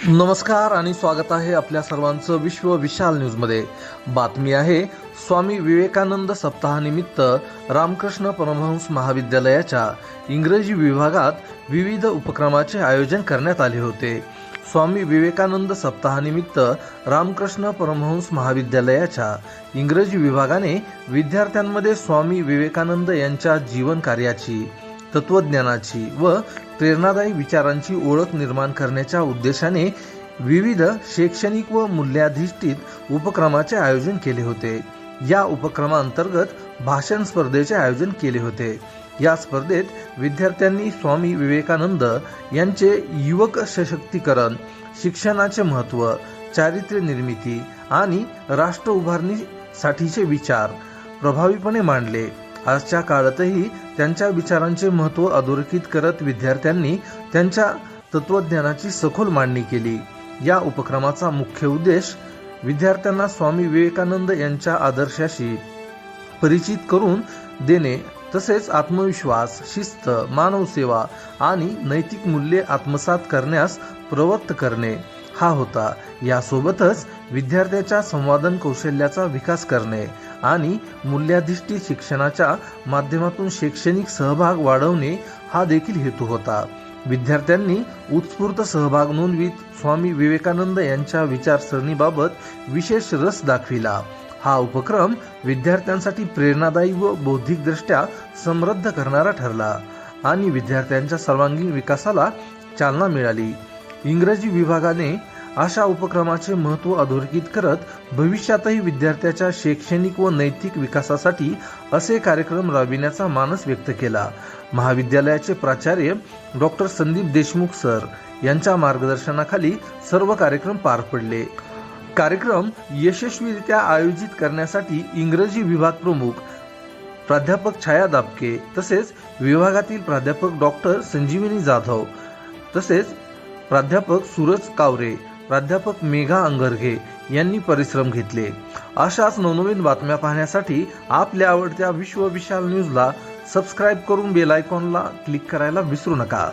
नमस्कार आणि स्वागत आहे आपल्या सर्वांचं विश्व विशाल न्यूजमध्ये। बातमी आहे स्वामी विवेकानंद सप्ताहानिमित्त रामकृष्ण परमहंस महाविद्यालयाच्या इंग्रजी विभागात विविध उपक्रमाचे आयोजन करण्यात आले होते। स्वामी विवेकानंद सप्ताहानिमित्त रामकृष्ण परमहंस महाविद्यालयाच्या इंग्रजी विभागाने विद्यार्थ्यांमध्ये स्वामी विवेकानंद यांच्या जीवन कार्याची, तत्वज्ञानाची व प्रेरणादायी विचारांची ओळख निर्माण करण्याच्या उद्देशाने विविध शैक्षणिक व मूल्याधिष्ठित उपक्रमाचे आयोजन केले होते। या उपक्रमांतर्गत भाषण स्पर्धेचे आयोजन केले होते। या स्पर्धेत विद्यार्थ्यांनी स्वामी विवेकानंद यांचे युवक सशक्तीकरण, शिक्षणाचे महत्त्व, चारित्र्य निर्मिती आणि राष्ट्र उभारणीसाठीचे विचार प्रभावीपणे मांडले। आजच्या काळातही त्यांच्या विचारांचे महत्त्व अधोरेखित करत विद्यार्थ्यांनी त्यांच्या तत्वज्ञानाची सखोल मांडणी केली। या उपक्रमाचा मुख्य उद्देश विद्यार्थ्यांना स्वामी विवेकानंद यांच्या आदर्शाशी परिचित करून देणे, तसेच आत्मविश्वास, शिस्त, मानवसेवा आणि नैतिक मूल्ये आत्मसात करण्यास प्रवृत्त करणे हा होता। यासोबतच विद्यार्थ्याच्या संवादन कौशल्याचा विकास करणे आणि मूल्याधिष्ठित शिक्षणाच्या माध्यमातून शैक्षणिक सहभाग वाढवणे हा देखील हेतू होता। विद्यार्थ्यांनी उत्स्फूर्त सहभाग नोंदवीत स्वामी विवेकानंद यांच्या विचारसरणीबाबत विशेष रस दाखविला। हा उपक्रम विद्यार्थ्यांसाठी प्रेरणादायी व बौद्धिकदृष्ट्या समृद्ध करणारा ठरला आणि विद्यार्थ्यांच्या सर्वांगीण विकासाला चालना मिळाली। इंग्रजी विभागाने अशा उपक्रमाचे महत्त्व अधोरेखित करत भविष्यातही विद्यार्थ्याच्या शैक्षणिक व नैतिक विकासासाठी असे कार्यक्रम राबविण्याचा मानस व्यक्त केला। महाविद्यालयाचे प्राचार्य डॉक्टर संदीप देशमुख सर यांच्या मार्गदर्शनाखाली सर्व कार्यक्रम पार पडले। कार्यक्रम यशस्वीरित्या आयोजित करण्यासाठी इंग्रजी विभाग प्रमुख प्राध्यापक छाया दाबके, तसेच विभागातील प्राध्यापक डॉक्टर संजीवनी जाधव, तसेच प्राध्यापक सूरज कावरे, प्राध्यापक मेघा अंगरघे यांनी परिश्रम घेतले। अशाच नवनवीन बातम्या पाहण्यासाठी आपल्या आवडत्या विश्व विशाल न्यूजला सबस्क्राईब करून बेल आयकॉनला क्लिक करायला विसरू नका।